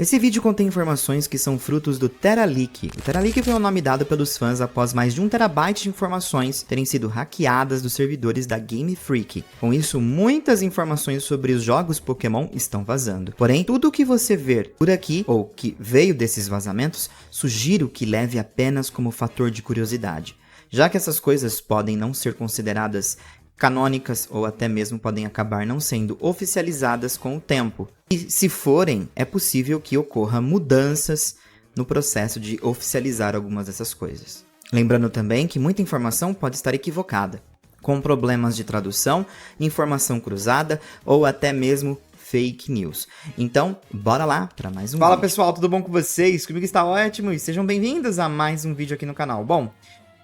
Esse vídeo contém informações que são frutos do TeraLeak. O TeraLeak foi o nome dado pelos fãs após mais de 1 terabyte de informações terem sido hackeadas dos servidores da Game Freak. Com isso, muitas informações sobre os jogos Pokémon estão vazando. Porém, tudo o que você ver por aqui, ou que veio desses vazamentos, sugiro que leve apenas como fator de curiosidade, já que essas coisas podem não ser consideradas canônicas ou até mesmo podem acabar não sendo oficializadas com o tempo. E se forem, é possível que ocorra mudanças no processo de oficializar algumas dessas coisas. Lembrando também que muita informação pode estar equivocada, com problemas de tradução, informação cruzada ou até mesmo fake news. Então, bora lá para mais um vídeo. Fala pessoal, tudo bom com vocês? Comigo está ótimo e sejam bem-vindos a mais um vídeo aqui no canal. Bom,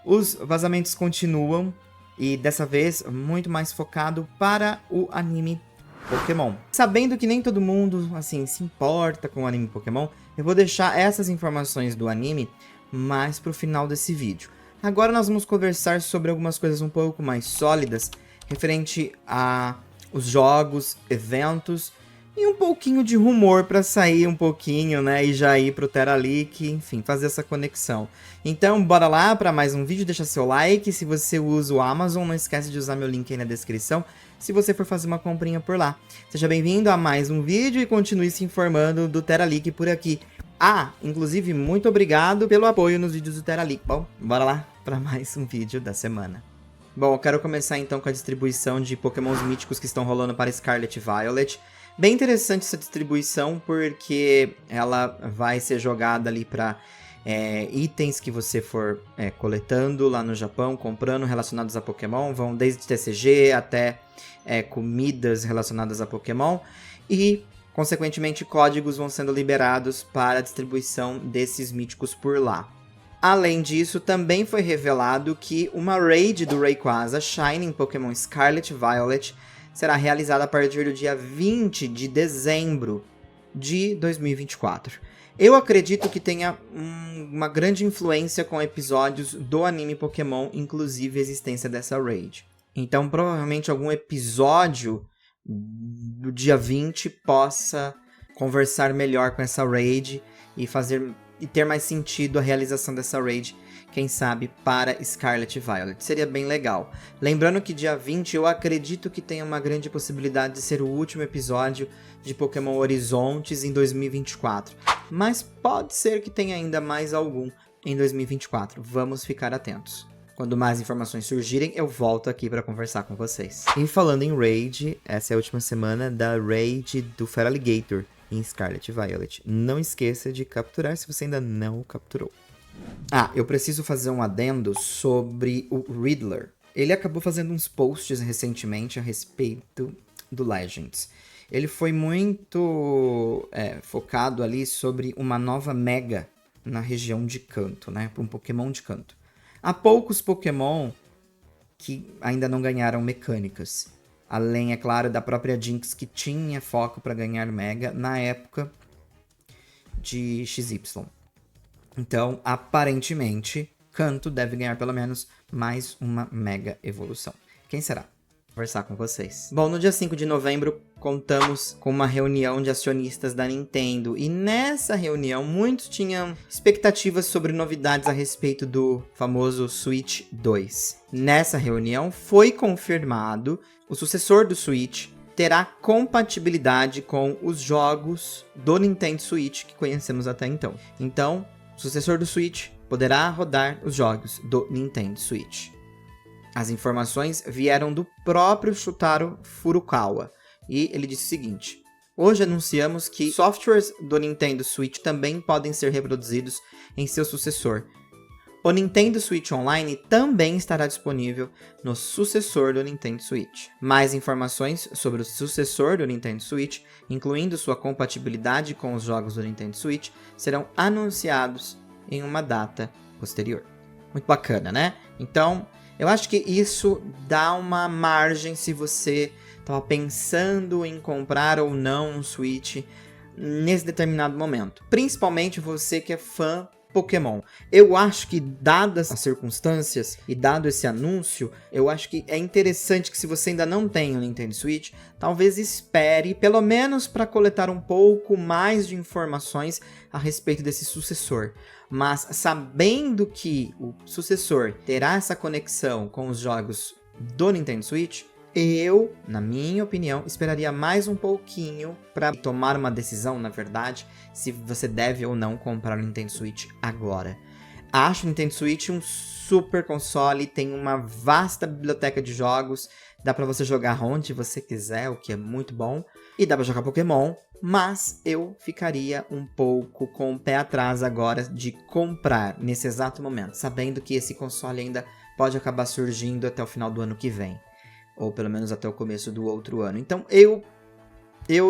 os vazamentos continuam e dessa vez muito mais focado para o anime Pokémon. Sabendo que nem todo mundo assim se importa com o anime Pokémon, eu vou deixar essas informações do anime mais pro final desse vídeo. Agora nós vamos conversar sobre algumas coisas um pouco mais sólidas referente a os jogos, eventos e um pouquinho de rumor para sair um pouquinho, né, e já ir pro TeraLeak, enfim, fazer essa conexão. Então, bora lá para mais um vídeo, deixa seu like, se você usa o Amazon, não esquece de usar meu link aí na descrição, se você for fazer uma comprinha por lá. Seja bem-vindo a mais um vídeo e continue se informando do TeraLeak por aqui. Ah, inclusive, muito obrigado pelo apoio nos vídeos do TeraLeak. Bom, bora lá para mais um vídeo da semana. Bom, eu quero começar então com a distribuição de Pokémons míticos que estão rolando para Scarlet e Violet. Bem interessante essa distribuição porque ela vai ser jogada ali para itens que você for coletando lá no Japão, comprando relacionados a Pokémon. Vão desde TCG até comidas relacionadas a Pokémon. E, consequentemente, códigos vão sendo liberados para a distribuição desses míticos por lá. Além disso, também foi revelado que uma raid do Rayquaza Shining Pokémon Scarlet Violet será realizada a partir do dia 20 de dezembro de 2024. Eu acredito que tenha uma grande influência com episódios do anime Pokémon, inclusive a existência dessa raid. Então, provavelmente algum episódio do dia 20 possa conversar melhor com essa raid e ter mais sentido a realização dessa raid, quem sabe, para Scarlet e Violet. Seria bem legal. Lembrando que dia 20 eu acredito que tenha uma grande possibilidade de ser o último episódio de Pokémon Horizontes em 2024. Mas pode ser que tenha ainda mais algum em 2024. Vamos ficar atentos. Quando mais informações surgirem, eu volto aqui para conversar com vocês. E falando em raid, essa é a última semana da raid do Feraligatr em Scarlet e Violet. Não esqueça de capturar se você ainda não o capturou. Ah, eu preciso fazer um adendo sobre o Riddler. Ele acabou fazendo uns posts recentemente a respeito do Legends. Ele foi muito focado ali sobre uma nova Mega na região de Kanto, né? Para um Pokémon de Kanto. Há poucos Pokémon que ainda não ganharam mecânicas. Além, é claro, da própria Jynx, que tinha foco para ganhar Mega na época de XY. Então, aparentemente, Kanto deve ganhar pelo menos mais uma Mega Evolução. Quem será? Vou conversar com vocês. Bom, no dia 5 de novembro, contamos com uma reunião de acionistas da Nintendo. E nessa reunião, muitos tinham expectativas sobre novidades a respeito do famoso Switch 2. Nessa reunião, foi confirmado o sucessor do Switch terá compatibilidade com os jogos do Nintendo Switch que conhecemos até então. Então, o sucessor do Switch poderá rodar os jogos do Nintendo Switch. As informações vieram do próprio Shutaro Furukawa, e ele disse o seguinte: hoje anunciamos que softwares do Nintendo Switch também podem ser reproduzidos em seu sucessor. O Nintendo Switch Online também estará disponível no sucessor do Nintendo Switch. Mais informações sobre o sucessor do Nintendo Switch, incluindo sua compatibilidade com os jogos do Nintendo Switch, serão anunciados em uma data posterior. Muito bacana, né? Então, eu acho que isso dá uma margem se você estava pensando em comprar ou não um Switch nesse determinado momento. Principalmente você que é fã Pokémon. Eu acho que, dadas as circunstâncias e dado esse anúncio, eu acho que é interessante que, se você ainda não tem o Nintendo Switch, talvez espere, pelo menos para coletar um pouco mais de informações a respeito desse sucessor. Mas sabendo que o sucessor terá essa conexão com os jogos do Nintendo Switch, eu, na minha opinião, esperaria mais um pouquinho para tomar uma decisão, na verdade, se você deve ou não comprar o Nintendo Switch agora. Acho o Nintendo Switch um super console, tem uma vasta biblioteca de jogos, dá para você jogar onde você quiser, o que é muito bom, e dá para jogar Pokémon, mas eu ficaria um pouco com o pé atrás agora de comprar nesse exato momento, sabendo que esse console ainda pode acabar surgindo até o final do ano que vem. Ou pelo menos até o começo do outro ano. Então eu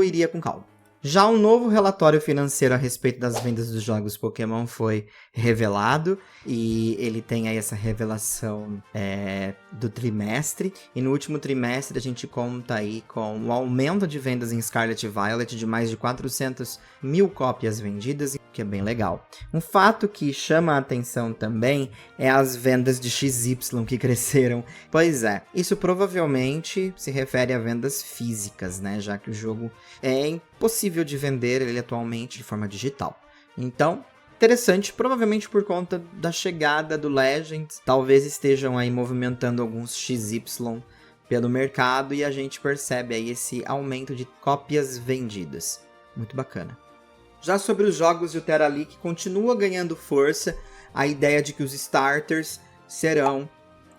iria com calma. Já um novo relatório financeiro a respeito das vendas dos jogos Pokémon foi revelado. E ele tem aí essa revelação do trimestre. E no último trimestre a gente conta aí com o aumento de vendas em Scarlet e Violet de mais de 400 mil cópias vendidas, que é bem legal. Um fato que chama a atenção também é as vendas de XY que cresceram. Pois é, isso provavelmente se refere a vendas físicas, né? Já que o jogo é impossível de vender ele atualmente de forma digital. Então, interessante, provavelmente por conta da chegada do Legends, talvez estejam aí movimentando alguns XY pelo mercado e a gente percebe aí esse aumento de cópias vendidas. Muito bacana. Já sobre os jogos e o Terra Leak, continua ganhando força a ideia de que os starters serão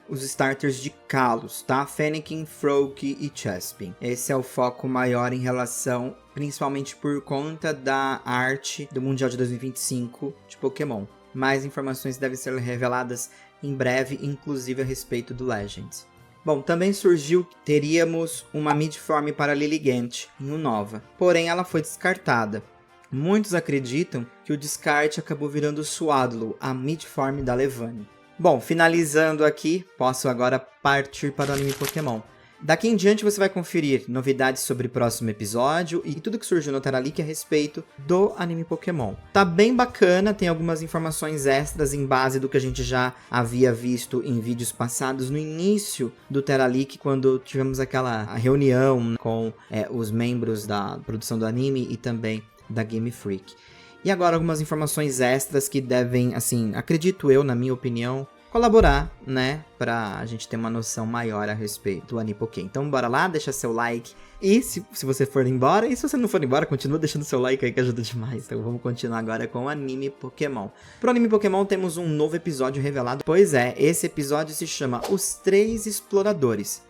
os starters de Kalos, tá? Fennekin, Froakie e Chespin. Esse é o foco maior em relação, principalmente por conta da arte do Mundial de 2025 de Pokémon. Mais informações devem ser reveladas em breve, inclusive a respeito do Legends. Bom, também surgiu que teríamos uma midform para Lilligant em Unova, porém ela foi descartada. Muitos acreditam que o descarte acabou virando Swadlow, a midform da Levani. Bom, finalizando aqui, posso agora partir para o anime Pokémon. Daqui em diante você vai conferir novidades sobre o próximo episódio e tudo que surgiu no Terra Leak a respeito do anime Pokémon. Tá bem bacana, tem algumas informações extras em base do que a gente já havia visto em vídeos passados no início do Terra Leak, quando tivemos aquela reunião com os membros da produção do anime e também da Game Freak. E agora algumas informações extras que devem, assim, acredito eu, na minha opinião, colaborar, né, pra gente ter uma noção maior a respeito do anime Poké. Então bora lá, deixa seu like. E se você for embora, e se você não for embora, continua deixando seu like aí que ajuda demais. Então vamos continuar agora com o anime Pokémon. Pro anime Pokémon temos um novo episódio revelado. Pois é, esse episódio se chama Os Três Exploradores.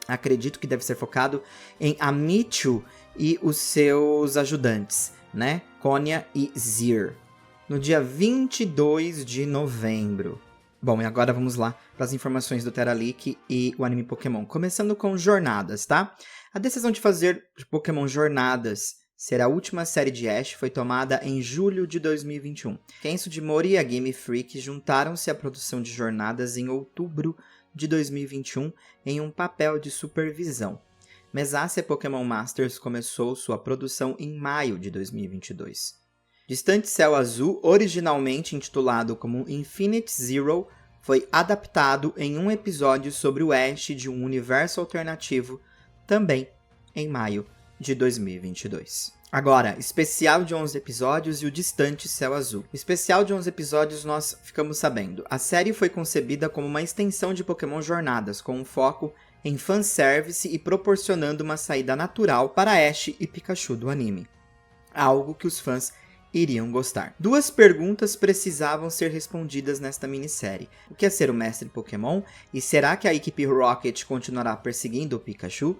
Acredito que deve ser focado em Amichu e os seus ajudantes, né? Konya e Zir, no dia 22 de novembro. Bom, e agora vamos lá para as informações do Terra Leak e o anime Pokémon. Começando com Jornadas, tá? A decisão de fazer Pokémon Jornadas ser a última série de Ash foi tomada em julho de 2021. Ken Sugimori e a Game Freak juntaram-se à produção de Jornadas em outubro de 2021 em um papel de supervisão. Mesacia Pokémon Masters começou sua produção em maio de 2022. Distante Céu Azul, originalmente intitulado como Infinite Zero, foi adaptado em um episódio sobre o Ash de um universo alternativo, também em maio de 2022. Agora, especial de 11 episódios e o Distante Céu Azul. Especial de 11 episódios nós ficamos sabendo. A série foi concebida como uma extensão de Pokémon Jornadas, com um foco em fanservice e proporcionando uma saída natural para Ash e Pikachu do anime. Algo que os fãs iriam gostar. Duas perguntas precisavam ser respondidas nesta minissérie. O que é ser o mestre Pokémon? E será que a equipe Rocket continuará perseguindo o Pikachu?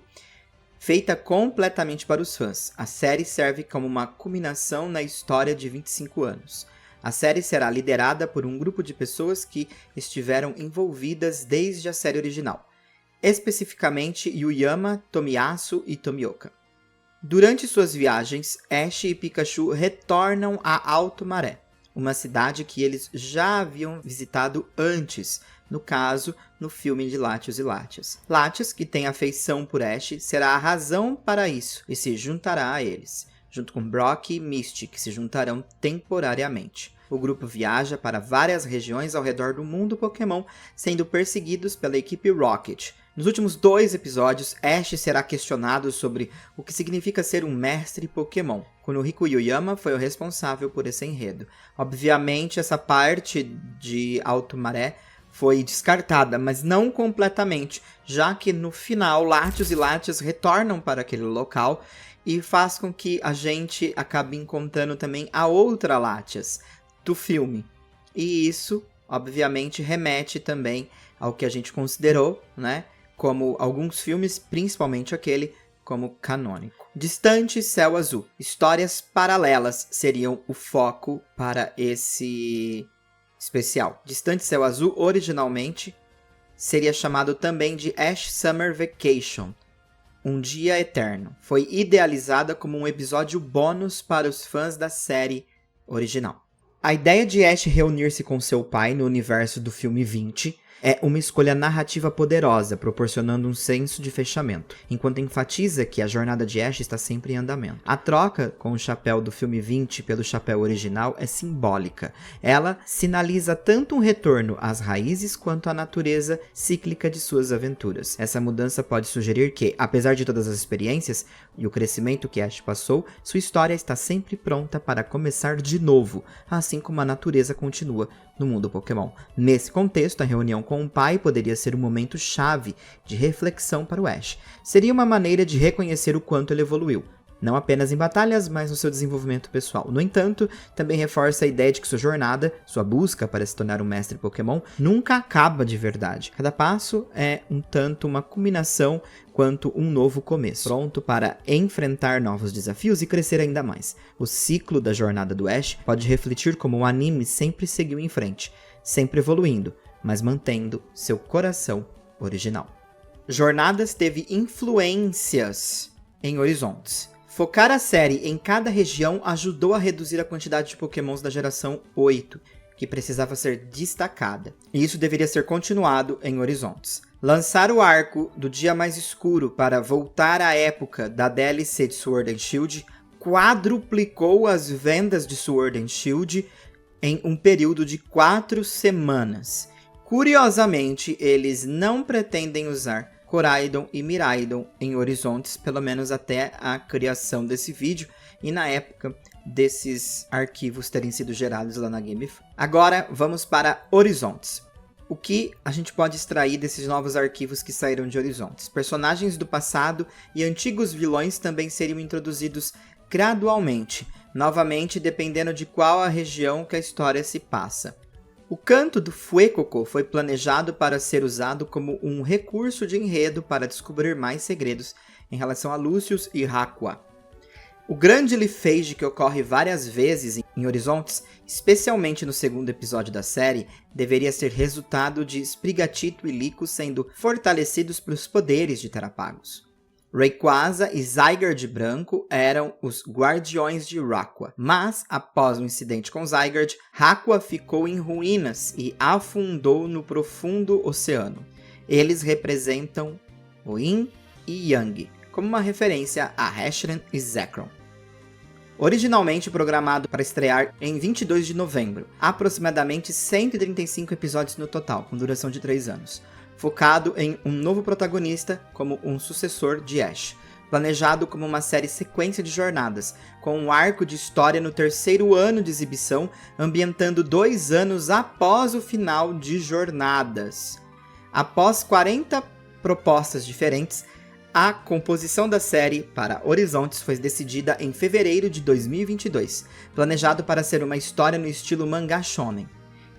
Feita completamente para os fãs, a série serve como uma culminação na história de 25 anos. A série será liderada por um grupo de pessoas que estiveram envolvidas desde a série original. Especificamente Yuyama, Tomiyasu e Tomioka. Durante suas viagens, Ash e Pikachu retornam a Alto Maré, uma cidade que eles já haviam visitado antes, no caso, no filme de Latios e Latias. Latias, que tem afeição por Ash, será a razão para isso e se juntará a eles. junto com Brock e Misty, que se juntarão temporariamente. O grupo viaja para várias regiões ao redor do mundo Pokémon, sendo perseguidos pela equipe Rocket. Nos últimos 2 episódios, Ash será questionado sobre o que significa ser um mestre Pokémon. Kunihiko Yuyama foi o responsável por esse enredo. Obviamente, essa parte de Alto Maré foi descartada, mas não completamente, já que no final Latios e Latias retornam para aquele local e faz com que a gente acabe encontrando também a outra Latias do filme. E isso, obviamente, remete também ao que a gente considerou, né, como alguns filmes, principalmente aquele, como canônico. Distante Céu Azul. Histórias paralelas seriam o foco para esse especial. Distante Céu Azul, originalmente, seria chamado também de Ash Summer Vacation, Um Dia Eterno. Foi idealizada como um episódio bônus para os fãs da série original. A ideia de Ash reunir-se com seu pai no universo do filme 20 é uma escolha narrativa poderosa, proporcionando um senso de fechamento, enquanto enfatiza que a jornada de Ash está sempre em andamento. A troca com o chapéu do filme 20 pelo chapéu original é simbólica. Ela sinaliza tanto um retorno às raízes quanto à natureza cíclica de suas aventuras. Essa mudança pode sugerir que, apesar de todas as experiências e o crescimento que Ash passou, sua história está sempre pronta para começar de novo, assim como a natureza continua no mundo Pokémon. Nesse contexto, a reunião com o pai poderia ser um momento chave de reflexão para o Ash. Seria uma maneira de reconhecer o quanto ele evoluiu, não apenas em batalhas, mas no seu desenvolvimento pessoal. No entanto, também reforça a ideia de que sua jornada, sua busca para se tornar um mestre Pokémon, nunca acaba de verdade. Cada passo é um tanto uma culminação quanto um novo começo, pronto para enfrentar novos desafios e crescer ainda mais. O ciclo da jornada do Ash pode refletir como o anime sempre seguiu em frente, sempre evoluindo, mas mantendo seu coração original. Jornadas teve influências em Horizontes. Focar a série em cada região ajudou a reduzir a quantidade de Pokémons da geração 8, que precisava ser destacada, e isso deveria ser continuado em Horizontes. Lançar o arco do Dia Mais Escuro para voltar à época da DLC de Sword and Shield quadruplicou as vendas de Sword and Shield em um período de 4 semanas. Curiosamente, eles não pretendem usar Koraidon e Miraidon em Horizontes, pelo menos até a criação desse vídeo e na época desses arquivos terem sido gerados lá na Game Freak. Agora vamos para Horizontes. O que a gente pode extrair desses novos arquivos que saíram de Horizontes? Personagens do passado e antigos vilões também seriam introduzidos gradualmente, novamente dependendo de qual a região que a história se passa. O canto do Fuecoco foi planejado para ser usado como um recurso de enredo para descobrir mais segredos em relação a Lucius e Hakua. O grande Leafage, que ocorre várias vezes em Horizontes, especialmente no segundo episódio da série, deveria ser resultado de Sprigatito e Liko sendo fortalecidos pelos poderes de Terapagos. Rayquaza e Zygarde branco eram os guardiões de Rakua, mas após o incidente com Zygarde, Rakua ficou em ruínas e afundou no profundo oceano. Eles representam o Yin e Yang, como uma referência a Reshiram e Zekrom. Originalmente programado para estrear em 22 de novembro, aproximadamente 135 episódios no total, com duração de 3 anos. Focado em um novo protagonista como um sucessor de Ash, planejado como uma série sequência de jornadas, com um arco de história no 3º ano de exibição, ambientando 2 anos após o final de Jornadas. Após 40 propostas diferentes, a composição da série para Horizontes foi decidida em fevereiro de 2022, planejado para ser uma história no estilo mangá shonen,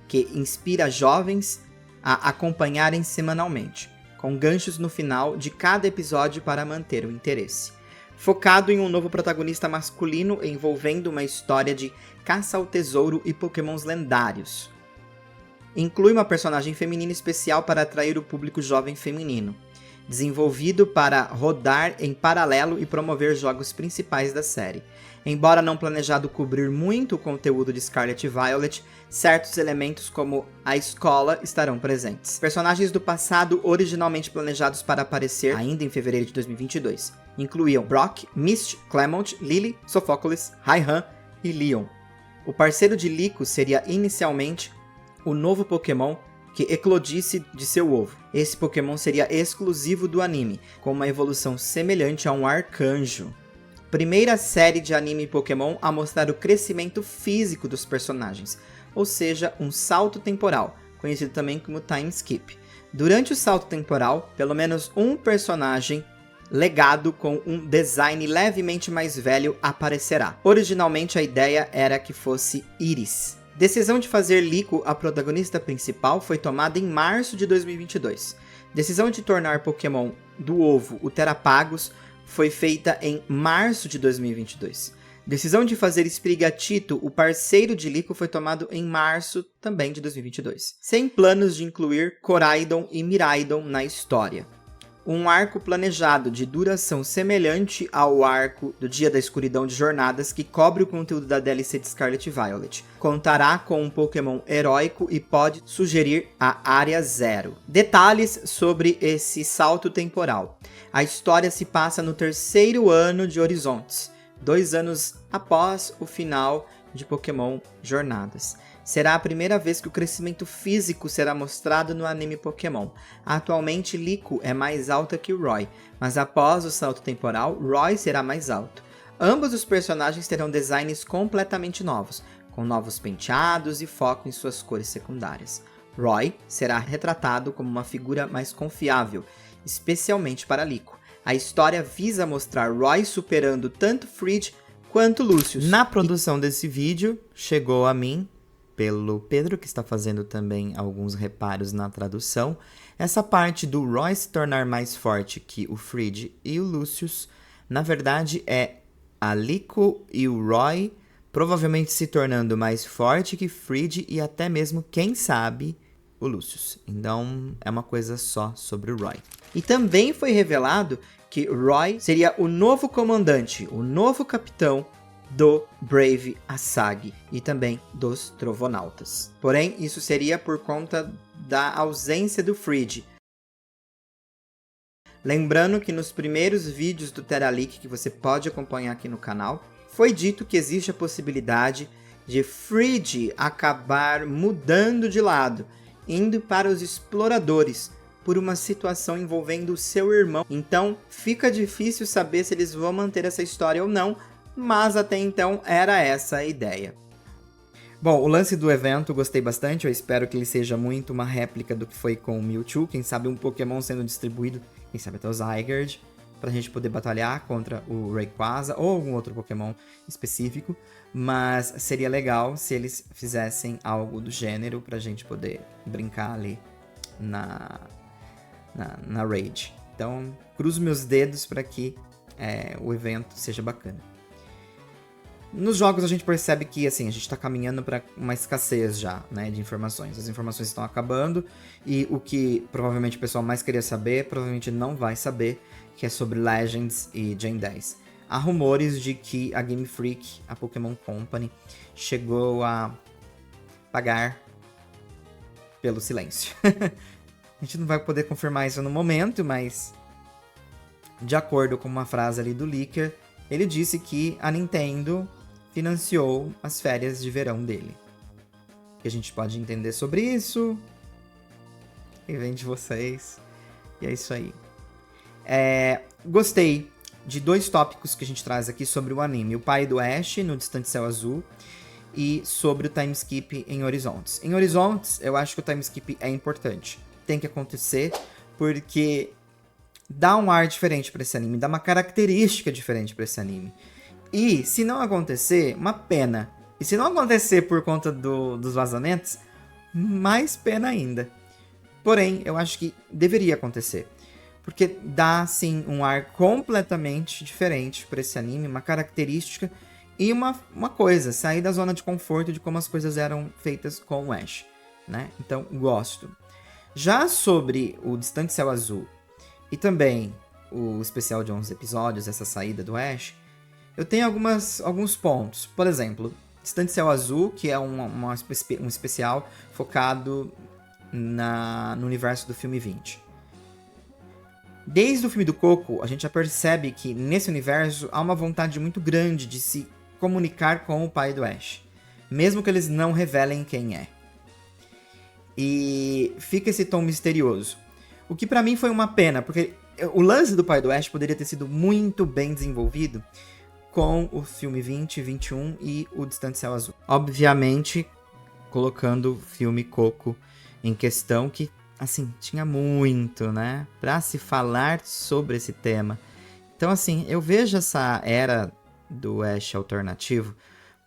que inspira jovens a acompanharem semanalmente, com ganchos no final de cada episódio para manter o interesse. Focado em um novo protagonista masculino envolvendo uma história de caça ao tesouro e pokémons lendários. Inclui uma personagem feminina especial para atrair o público jovem feminino, desenvolvido para rodar em paralelo e promover jogos principais da série. Embora não planejado cobrir muito o conteúdo de Scarlet e Violet, certos elementos como a escola estarão presentes. Personagens do passado originalmente planejados para aparecer ainda em fevereiro de 2022. incluíam Brock, Mist, Clement, Lily, Sophocles, Raihan e Leon. O parceiro de Liko seria inicialmente o novo Pokémon que eclodisse de seu ovo. Esse Pokémon seria exclusivo do anime, com uma evolução semelhante a um arcanjo. Primeira série de anime Pokémon a mostrar o crescimento físico dos personagens, ou seja, um salto temporal, conhecido também como time skip. Durante o salto temporal, pelo menos um personagem legado com um design levemente mais velho aparecerá. Originalmente a ideia era que fosse Iris. Decisão de fazer Liko a protagonista principal foi tomada em março de 2022. Decisão de tornar Pokémon do ovo o Terapagos foi feita em março de 2022. Decisão de fazer Sprigatito o parceiro de Liko foi tomado em março também de 2022. Sem planos de incluir Koraidon e Miraidon na história. Um arco planejado de duração semelhante ao arco do Dia da Escuridão de Jornadas que cobre o conteúdo da DLC de Scarlet Violet. Contará com um Pokémon heróico e pode sugerir a Área Zero. Detalhes sobre esse salto temporal. A história se passa no 3º ano de Horizontes, 2 anos após o final de Pokémon Jornadas. Será a primeira vez que o crescimento físico será mostrado no anime Pokémon. Atualmente, Liko é mais alta que Roy, mas após o salto temporal, Roy será mais alto. Ambos os personagens terão designs completamente novos, com novos penteados e foco em suas cores secundárias. Roy será retratado como uma figura mais confiável, especialmente para Liko. A história visa mostrar Roy superando tanto Fridge quanto Lucius. Na produção desse vídeo, chegou a mim, pelo Pedro, que está fazendo também alguns reparos na tradução, essa parte do Roy se tornar mais forte que o Fridge e o Lucius, na verdade é a Liko e o Roy provavelmente se tornando mais forte que Fridge e até mesmo, quem sabe, o Lucius. Então é uma coisa só sobre o Roy. E também foi revelado que Roy seria o novo comandante, o novo capitão do Brave Asagi e também dos Trovonautas. Porém, isso seria por conta da ausência do Fridge. Lembrando que nos primeiros vídeos do Teralic que você pode acompanhar aqui no canal, foi dito que existe a possibilidade de Fridge acabar mudando de lado, indo para os exploradores, por uma situação envolvendo o seu irmão. Então, fica difícil saber se eles vão manter essa história ou não, mas até então era essa a ideia. Bom, o lance do evento eu gostei bastante, eu espero que ele seja muito uma réplica do que foi com o Mewtwo, quem sabe um Pokémon sendo distribuído, quem sabe até o Zygarde, pra gente poder batalhar contra o Rayquaza ou algum outro Pokémon específico, mas seria legal se eles fizessem algo do gênero pra gente poder brincar ali na raid. Então, cruzo meus dedos para que o evento seja bacana. Nos jogos a gente percebe que assim, a gente está caminhando para uma escassez já, né, de informações. As informações estão acabando e o que provavelmente o pessoal mais queria saber, provavelmente não vai saber, que é sobre Legends e Gen 10. Há rumores de que a Game Freak, a Pokémon Company, chegou a pagar pelo silêncio. A gente não vai poder confirmar isso no momento, mas de acordo com uma frase ali do Leaker, ele disse que a Nintendo financiou as férias de verão dele. O que a gente pode entender sobre isso? Quem vem de vocês? E é isso aí. Gostei de 2 tópicos que a gente traz aqui sobre o anime. O pai do Ash no Distante Céu Azul e sobre o time skip em Horizontes. Em Horizontes, eu acho que o time skip é importante. Tem que acontecer porque dá um ar diferente para esse anime, dá uma característica diferente para esse anime. E se não acontecer, uma pena. E se não acontecer por conta dos vazamentos, mais pena ainda. Porém, eu acho que deveria acontecer. Porque dá, sim, um ar completamente diferente para esse anime, uma característica e uma coisa, sair da zona de conforto de como as coisas eram feitas com o Ash, né? Então, gosto. Já sobre o Distante Céu Azul e também o especial de 11 episódios, essa saída do Ash, eu tenho alguns pontos. Por exemplo, Distante Céu Azul, que é um especial focado no universo do filme 20. Desde o filme do Coco, a gente já percebe que nesse universo há uma vontade muito grande de se comunicar com o pai do Ash, mesmo que eles não revelem quem é. E fica esse tom misterioso. O que pra mim foi uma pena, porque o lance do pai do Ash poderia ter sido muito bem desenvolvido com o filme 2021 e o Distante Céu Azul. Obviamente, colocando o filme Coco em questão, que, assim, tinha muito, né, pra se falar sobre esse tema. Então, assim, eu vejo essa era do Ash alternativo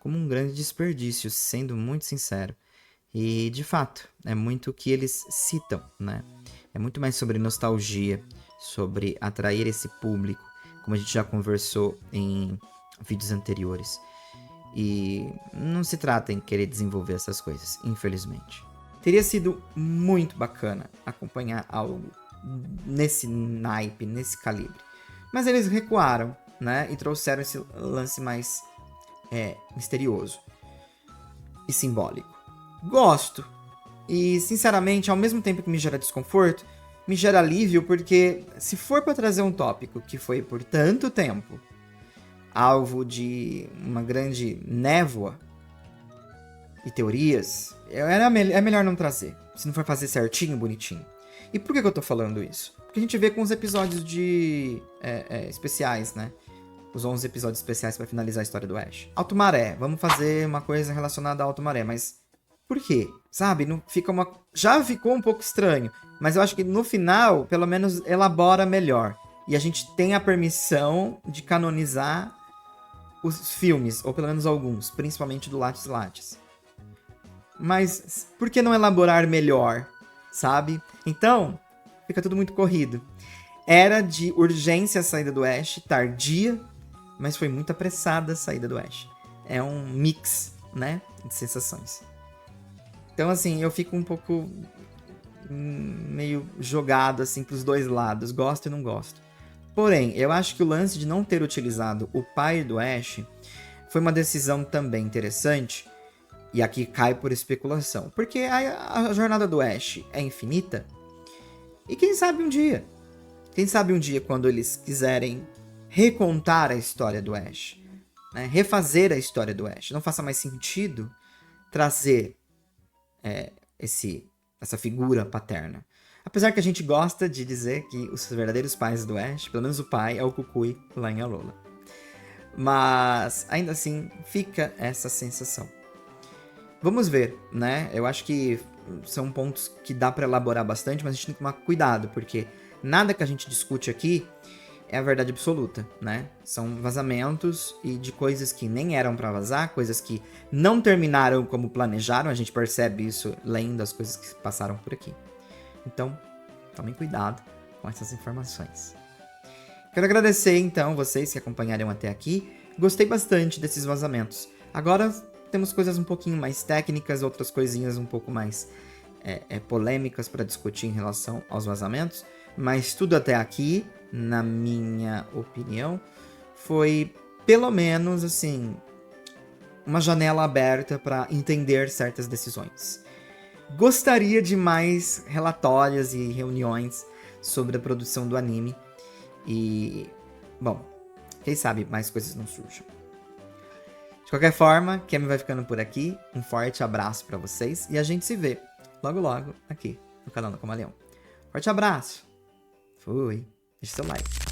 como um grande desperdício, sendo muito sincero. E, de fato, é muito o que eles citam, né? É muito mais sobre nostalgia, sobre atrair esse público, como a gente já conversou em vídeos anteriores. E não se trata em querer desenvolver essas coisas, infelizmente. Teria sido muito bacana acompanhar algo nesse naipe, nesse calibre. Mas eles recuaram, né? E trouxeram esse lance mais misterioso e simbólico. Gosto. E, sinceramente, ao mesmo tempo que me gera desconforto, me gera alívio, porque se for para trazer um tópico que foi por tanto tempo alvo de uma grande névoa e teorias, é melhor não trazer, se não for fazer certinho, bonitinho. E por que eu tô falando isso? Porque a gente vê com os episódios de especiais, né? Os 11 episódios especiais para finalizar a história do Ash. Alto Maré, vamos fazer uma coisa relacionada a Alto Maré, mas por quê? Sabe? Não fica já ficou um pouco estranho, mas eu acho que no final, pelo menos, elabora melhor. E a gente tem a permissão de canonizar os filmes, ou pelo menos alguns, principalmente do Lattes Lattes. Mas por que não elaborar melhor, sabe? Então, fica tudo muito corrido. Era de urgência a saída do Ash, tardia, mas foi muito apressada a saída do Ash. É um mix, né, de sensações. Então, assim, eu fico um pouco meio jogado, assim, pros dois lados. Gosto e não gosto. Porém, eu acho que o lance de não ter utilizado o pai do Ash foi uma decisão também interessante. E aqui cai por especulação. Porque a jornada do Ash é infinita. E quem sabe um dia? Quem sabe um dia, quando eles quiserem recontar a história do Ash, né? Refazer a história do Ash, não faça mais sentido trazer essa figura paterna. Apesar que a gente gosta de dizer que os verdadeiros pais do Ash, pelo menos o pai, é o Kukui lá em Alola. Mas, ainda assim, fica essa sensação. Vamos ver, né? Eu acho que são pontos que dá pra elaborar bastante, mas a gente tem que tomar cuidado, porque nada que a gente discute aqui é a verdade absoluta, né? São vazamentos e de coisas que nem eram pra vazar, coisas que não terminaram como planejaram, a gente percebe isso lendo as coisas que passaram por aqui. Então, tomem cuidado com essas informações. Quero agradecer, então, vocês que acompanharam até aqui. Gostei bastante desses vazamentos. Agora temos coisas um pouquinho mais técnicas, outras coisinhas um pouco mais polêmicas para discutir em relação aos vazamentos. Mas tudo até aqui, na minha opinião, foi pelo menos assim uma janela aberta para entender certas decisões. Gostaria de mais relatórios e reuniões sobre a produção do anime. E, bom, quem sabe mais coisas não surjam. De qualquer forma, Kemi vai ficando por aqui. Um forte abraço para vocês e a gente se vê logo logo aqui no canal do Camaleão. Forte abraço! Fui! Deixe seu like.